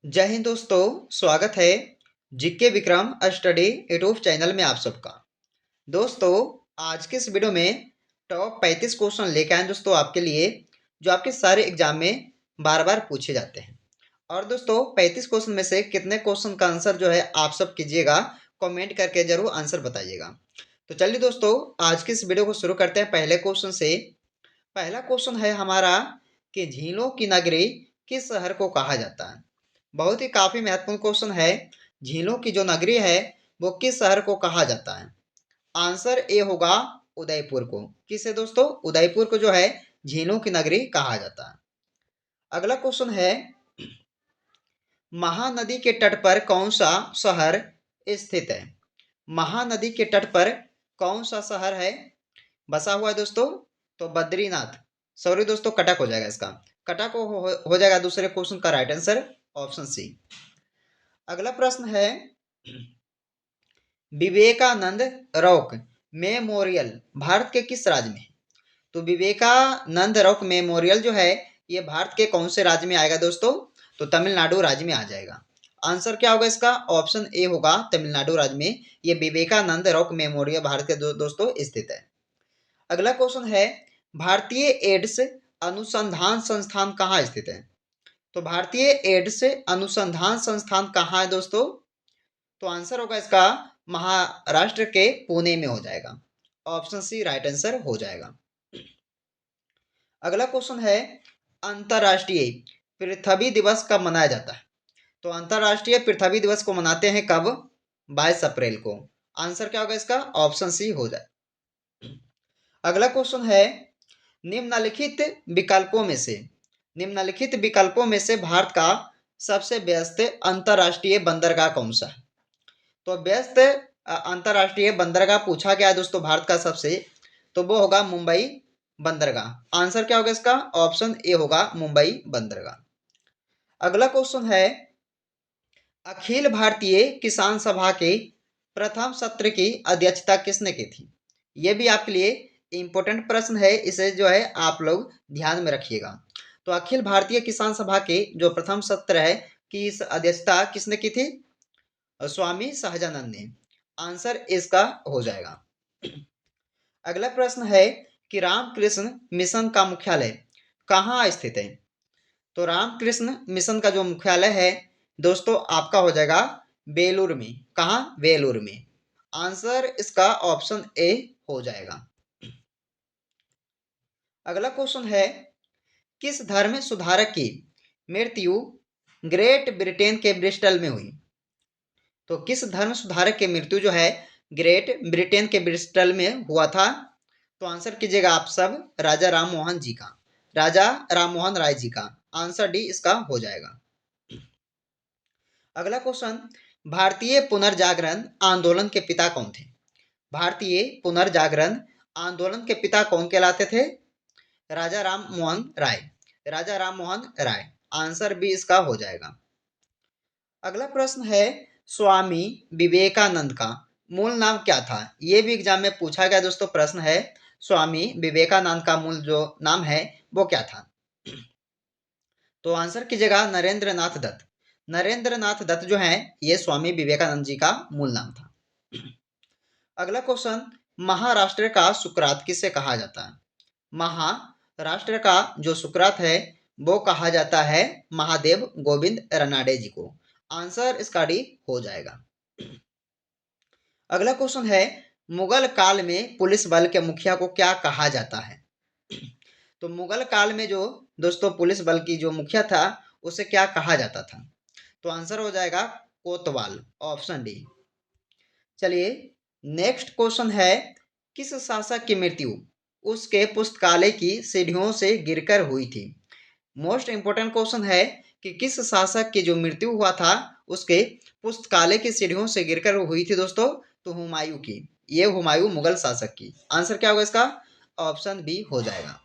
जय हिंद दोस्तों। स्वागत है GK Vikram study YouTube channel में आप सबका। दोस्तों, आज के इस वीडियो में टॉप 35 क्वेश्चन लेके आए हैं दोस्तों आपके लिए, जो आपके सारे एग्जाम में बार बार पूछे जाते हैं। और दोस्तों 35 क्वेश्चन में से कितने क्वेश्चन का आंसर जो है आप सब कीजिएगा, कमेंट करके जरूर आंसर बताइएगा। तो चलिए दोस्तों, आज की इस वीडियो को शुरू करते हैं पहले क्वेश्चन से। पहला क्वेश्चन है हमारा कि झीलों की नगरी किस शहर को कहा जाता है। बहुत ही काफी महत्वपूर्ण क्वेश्चन है। झीलों की जो नगरी है वो किस शहर को कहा जाता है। आंसर ए होगा उदयपुर को। किसे दोस्तों? उदयपुर को जो है झीलों की नगरी कहा जाता है। अगला क्वेश्चन है, महानदी के तट पर कौन सा शहर स्थित है। महानदी के तट पर कौन सा शहर है बसा हुआ है दोस्तों? तो बद्रीनाथ। सॉरी दोस्तों, कटक हो जाएगा इसका। कटक हो जाएगा दूसरे क्वेश्चन का राइट आंसर, ऑप्शन सी। अगला प्रश्न है, विवेकानंद रॉक मेमोरियल भारत के किस राज्य में है? तो विवेकानंद रॉक मेमोरियल जो है ये भारत के कौन से राज्य में आएगा दोस्तों? तो तमिलनाडु राज्य में आ जाएगा। आंसर क्या होगा इसका? ऑप्शन ए होगा तमिलनाडु राज्य में ये विवेकानंद रॉक मेमोरियल भारत के दोस्तों स्थित है। अगला क्वेश्चन है, भारतीय एड्स अनुसंधान संस्थान कहाँ स्थित है। तो भारतीय एड्स अनुसंधान संस्थान कहाँ है दोस्तों? तो आंसर होगा इसका महाराष्ट्र के पुणे में हो जाएगा। ऑप्शन सी राइट आंसर हो जाएगा। अगला क्वेश्चन है, अंतर्राष्ट्रीय पृथ्वी दिवस कब मनाया जाता है। तो अंतर्राष्ट्रीय पृथ्वी दिवस को मनाते हैं कब? 22 अप्रैल को। आंसर क्या होगा इसका? ऑप्शन सी हो जाए। अगला क्वेश्चन है, निम्नलिखित विकल्पों में से निम्नलिखित विकल्पों में से भारत का सबसे व्यस्त अंतर्राष्ट्रीय बंदरगाह कौन सा है। तो व्यस्त अंतर्राष्ट्रीय बंदरगाह पूछा गया है दोस्तों भारत का सबसे, तो वो होगा मुंबई बंदरगाह। आंसर क्या होगा इसका? ऑप्शन ए होगा मुंबई बंदरगाह। अगला क्वेश्चन है, अखिल भारतीय किसान सभा के प्रथम सत्र की अध्यक्षता किसने की थी। ये भी आपके लिए इंपॉर्टेंट प्रश्न है, इसे जो है आप लोग ध्यान में रखिएगा। तो अखिल भारतीय किसान सभा के जो प्रथम सत्र है कि इस अध्यक्षता किसने की थी? स्वामी सहजानंद ने। आंसर इसका हो जाएगा। अगला प्रश्न है कि रामकृष्ण मिशन का मुख्यालय कहाँ स्थित है। तो रामकृष्ण मिशन का जो मुख्यालय है दोस्तों आपका हो जाएगा बेलूर में। कहाँ? बेलूर में। आंसर इसका ऑप्शन ए हो जाएगा। अगला क्वेश्चन है, किस धर्म सुधारक की मृत्यु ग्रेट ब्रिटेन के ब्रिस्टल में हुई। तो किस धर्म सुधारक की मृत्यु जो है ग्रेट ब्रिटेन के ब्रिस्टल में हुआ था। तो आंसर कीजिएगा आप सब राजा राम मोहन जी का, राजा राम मोहन राय जी का। आंसर डी इसका हो जाएगा। अगला क्वेश्चन, भारतीय पुनर्जागरण आंदोलन के पिता कौन थे। भारतीय पुनर्जागरण आंदोलन के पिता कौन कहलाते थे? राजा राम मोहन राय। राजा राम मोहन राय। आंसर भी इसका हो जाएगा। अगला प्रश्न है, स्वामी विवेकानंद का मूल नाम क्या था। ये भी एग्जाम में पूछा गया दोस्तों प्रश्न है, स्वामी विवेकानंद का मूल जो नाम है वो क्या था। तो आंसर कीजिएगा नरेंद्र नाथ दत्त। नरेंद्र नाथ दत्त जो है ये स्वामी विवेकानंद जी का मूल नाम था। अगला क्वेश्चन, महाराष्ट्र का सुकरात किसे कहा जाता है। महाराष्ट्र का जो सुकरात है वो कहा जाता है महादेव गोविंद रनाडे जी को। आंसर इसका डी हो जाएगा। अगला क्वेश्चन है, मुगल काल में पुलिस बल के मुखिया को क्या कहा जाता है। तो मुगल काल में जो दोस्तों पुलिस बल की जो मुखिया था उसे क्या कहा जाता था। तो आंसर हो जाएगा कोतवाल। Option D. चलिए नेक्स्ट क्वेश्चन है, किस शासक की मृत्यु उसके पुस्तकालय की सीढ़ियों से गिरकर हुई थी। मोस्ट इंपोर्टेंट क्वेश्चन है कि किस शासक की जो मृत्यु हुआ था उसके पुस्तकालय की सीढ़ियों से गिरकर हुई थी दोस्तों। तो हुमायूं की। ये हुमायूं मुगल शासक की। आंसर क्या होगा इसका? ऑप्शन बी हो जाएगा।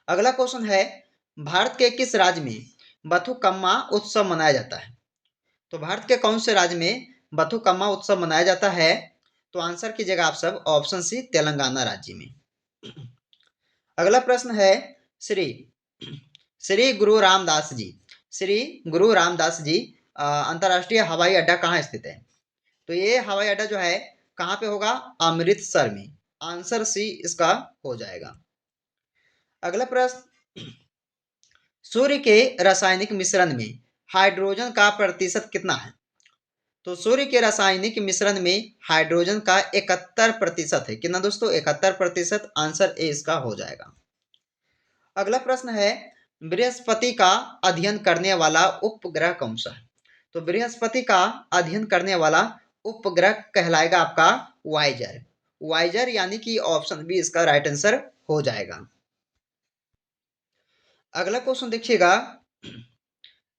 अगला क्वेश्चन है, भारत के किस राज्य में बथुकम्मा उत्सव मनाया जाता है। तो भारत के कौन से राज्य में बथुकम्मा उत्सव मनाया जाता है। तो आंसर कीजिएगा आप सब ऑप्शन सी तेलंगाना राज्य में। अगला प्रश्न है, श्री श्री गुरु रामदास जी श्री गुरु रामदास जी अंतर्राष्ट्रीय हवाई अड्डा कहाँ स्थित है? तो ये हवाई अड्डा जो है कहाँ पे होगा? अमृतसर में। आंसर सी इसका हो जाएगा। अगला प्रश्न, सूर्य के रासायनिक मिश्रण में हाइड्रोजन का प्रतिशत कितना है? तो सूर्य के रासायनिक मिश्रण में हाइड्रोजन का 71% है। कितना दोस्तों? 71%। आंसर ए इसका हो जाएगा। अगला प्रश्न है, बृहस्पति का अध्ययन करने वाला उपग्रह कौन सा है? तो बृहस्पति का अध्ययन करने वाला उपग्रह कहलाएगा आपका वाइजर। वाइजर यानी कि ऑप्शन बी इसका राइट आंसर हो जाएगा। अगला क्वेश्चन देखिएगा,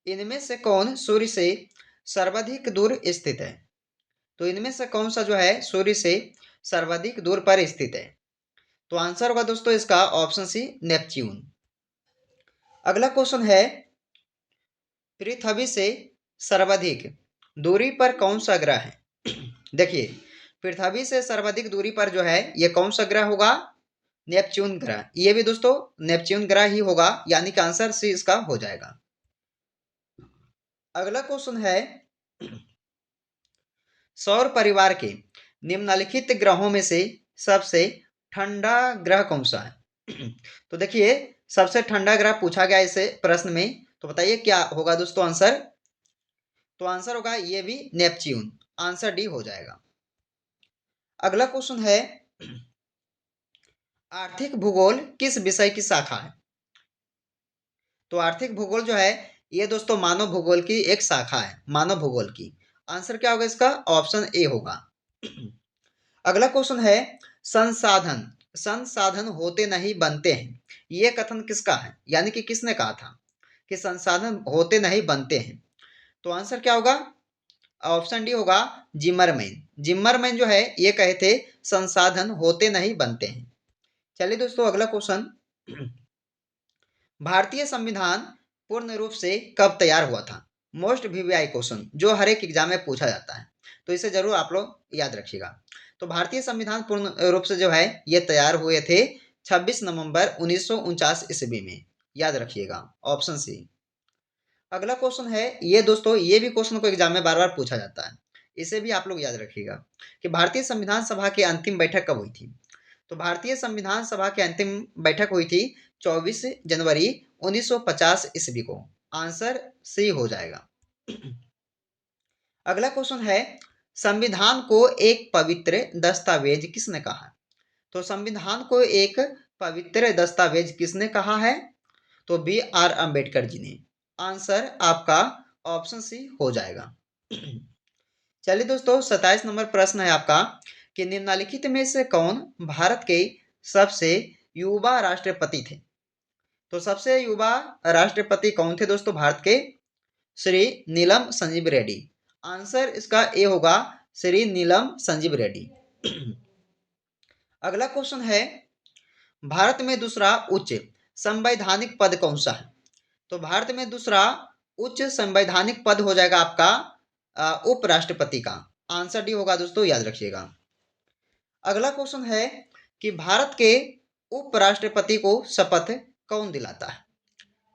इनमें से कौन सूर्य से सर्वाधिक दूर स्थित है? तो इनमें से कौन सा जो है सूर्य से सर्वाधिक दूर पर स्थित है? तो आंसर होगा दोस्तों इसका ऑप्शन सी नेपच्यून। अगला क्वेश्चन है, पृथ्वी से सर्वाधिक दूरी पर कौन सा ग्रह है? देखिए, पृथ्वी से सर्वाधिक दूरी पर जो है ये कौन सा ग्रह होगा? नेपच्यून ग्रह। ये भी दोस्तों नेपच्यून ग्रह ही होगा, यानी कि आंसर सी इसका हो जाएगा। अगला क्वेश्चन है, सौर परिवार के निम्नलिखित ग्रहों में से सबसे ठंडा ग्रह कौन सा है? तो देखिए, सबसे ठंडा ग्रह पूछा गया इस प्रश्न में, तो बताइए क्या होगा दोस्तों आंसर? तो आंसर होगा ये भी नेपच्यून। आंसर डी हो जाएगा। अगला क्वेश्चन है, आर्थिक भूगोल किस विषय की शाखा है? तो आर्थिक भूगोल जो है ये दोस्तों मानव भूगोल की एक शाखा है, मानव भूगोल की। आंसर क्या होगा इसका? ऑप्शन ए होगा। अगला क्वेश्चन है, संसाधन संसाधन होते नहीं बनते हैं, ये कथन किसका है? यानी कि किसने कहा था कि संसाधन होते नहीं बनते हैं? तो आंसर क्या होगा? ऑप्शन डी होगा, जिमरमैन। जिमरमैन जो है ये कहे थे संसाधन होते नहीं बनते हैं। चलिए दोस्तों, अगला क्वेश्चन, भारतीय संविधान पूर्ण रूप से कब तैयार हुआ था? मोस्ट वीवीआई क्वेश्चन जो हर एक एग्जाम में पूछा जाता है, तो इसे जरूर आप लोग याद रखिएगा। तो भारतीय संविधान पूर्ण रूप से जो है ये तैयार हुए थे 26 नवंबर 1949 ईस्वी में। याद रखिएगा, ऑप्शन सी। अगला क्वेश्चन है, ये दोस्तों ये भी क्वेश्चन को एग्जाम में बार बार पूछा जाता है, इसे भी आप लोग याद रखिएगा कि भारतीय संविधान सभा की अंतिम बैठक कब हुई थी? तो भारतीय संविधान सभा की अंतिम बैठक हुई थी 24 जनवरी 1950 ईस्वी को। आंसर सी हो जाएगा। अगला क्वेश्चन है, संविधान को एक पवित्र दस्तावेज किसने कहा है? तो संविधान को एक पवित्र दस्तावेज किसने कहा है? तो बी आर अम्बेडकर जी ने। आंसर आपका ऑप्शन सी हो जाएगा। चलिए दोस्तों, 27 नंबर प्रश्न है आपका कि निम्नलिखित में से कौन भारत के सबसे युवा राष्ट्रपति थे? तो सबसे युवा राष्ट्रपति कौन थे दोस्तों भारत के? श्री नीलम संजीव रेड्डी। आंसर इसका ए होगा, श्री नीलम संजीव रेड्डी। अगला क्वेश्चन है, भारत में दूसरा उच्च संवैधानिक पद कौन सा है? तो भारत में दूसरा उच्च संवैधानिक पद हो जाएगा आपका उपराष्ट्रपति का। आंसर डी होगा दोस्तों, याद रखिएगा। अगला क्वेश्चन है कि भारत के उपराष्ट्रपति को शपथ कौन दिलाता है?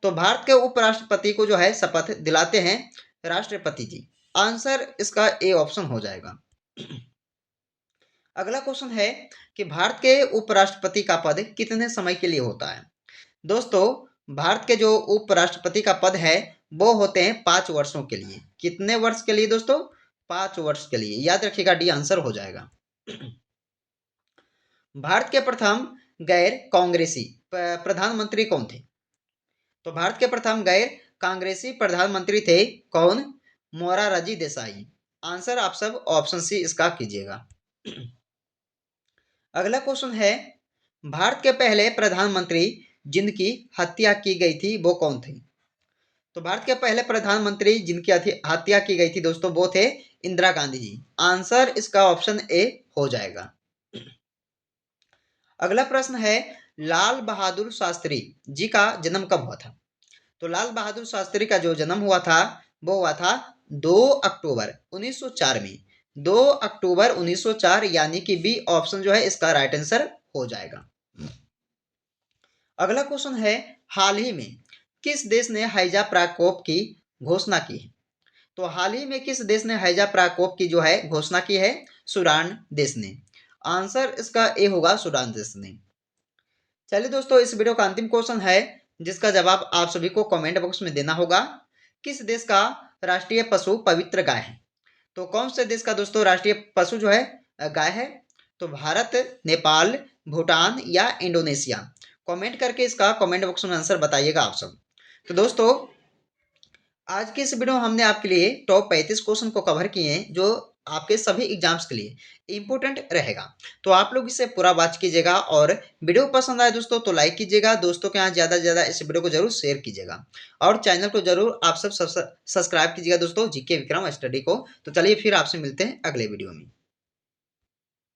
तो भारत के उपराष्ट्रपति को जो है शपथ दिलाते हैं राष्ट्रपति जी। आंसर इसका ए ऑप्शन हो जाएगा। अगला क्वेश्चन है कि भारत के उपराष्ट्रपति का पद कितने समय के लिए होता है? दोस्तों, भारत के जो उपराष्ट्रपति का पद है वो होते हैं 5 वर्षों के लिए। कितने वर्ष के लिए दोस्तों? 5 वर्ष के लिए। याद रखिएगा, डी आंसर हो जाएगा। भारत के प्रथम गैर कांग्रेसी प्रधानमंत्री कौन थे? तो भारत के प्रथम गैर कांग्रेसी प्रधानमंत्री थे कौन? मोरारजी देसाई। आंसर आप सब ऑप्शन सी इसका कीजिएगा। अगला क्वेश्चन है, भारत के पहले प्रधानमंत्री जिनकी हत्या की गई थी वो कौन थे? तो भारत के पहले प्रधानमंत्री जिनकी हत्या की गई थी दोस्तों वो थे इंदिरा गांधी जी। आंसर इसका ऑप्शन ए हो जाएगा। अगला प्रश्न है, लाल बहादुर शास्त्री जी का जन्म कब हुआ था? तो लाल बहादुर शास्त्री का जो जन्म हुआ था वो हुआ था 2 अक्टूबर 1904 में। 2 अक्टूबर 1904 यानी कि बी ऑप्शन जो है इसका राइट आंसर हो जाएगा। अगला क्वेश्चन है, हाल ही में किस देश ने हैजा प्रकोप की घोषणा की है? तो हाल ही में किस देश ने हैजा प्रकोप की जो है घोषणा की है? सूडान देश ने। आंसर इसका ए होगा, सूडान देश ने। चलिए दोस्तों, इस वीडियो का अंतिम क्वेश्चन है जिसका जवाब आप सभी को कमेंट बॉक्स में देना होगा। किस देश का राष्ट्रीय पशु पवित्र गाय है? तो कौन से देश का दोस्तों राष्ट्रीय पशु जो है गाय है? तो भारत, नेपाल, भूटान या इंडोनेशिया? कमेंट करके इसका कमेंट बॉक्स में आंसर बताइएगा आप सब। तो दोस्तों, आज के इस वीडियो में हमने आपके लिए टॉप 35 क्वेश्चन को कवर किए हैं जो आपके सभी एग्जाम्स के लिए इंपॉर्टेंट रहेगा। तो आप लोग इसे पूरा वॉच कीजिएगा और वीडियो पसंद आए दोस्तों तो लाइक कीजिएगा, दोस्तों के यहाँ ज़्यादा से ज़्यादा इस वीडियो को जरूर शेयर कीजिएगा और चैनल को जरूर आप सब सब्सक्राइब कीजिएगा दोस्तों, जीके विक्रम स्टडी को। तो चलिए फिर आपसे मिलते हैं अगले वीडियो में।